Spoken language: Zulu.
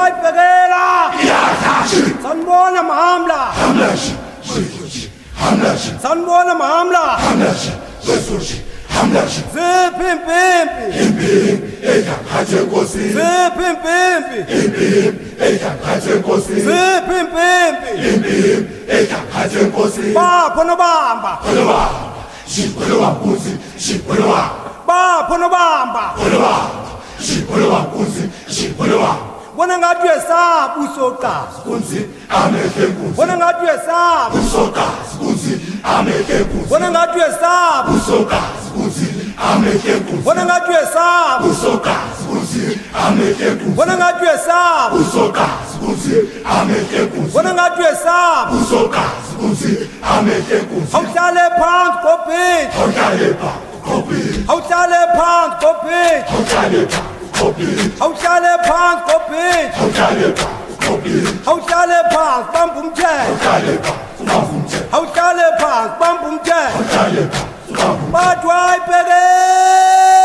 wayibhekela sanibona mahamla sanibona mahamla ziphi impimpi ziphi impimpi ziphi impimpi bapho nobamba bapho nobamba bona ngathi uyesaba usoqazi bona ngathi uyesaba bona ngathi uyesaba bona ngathi uyesaba bona ngathi uyesaba bona ngathi uyesaba awuhlale phansi kobhidi awuhlale phansi kobhidi awuhlale phansi kobhidi awuhlale phansi bamba umthetho awuhlale phansi bamba umthetho bathi wayibhekela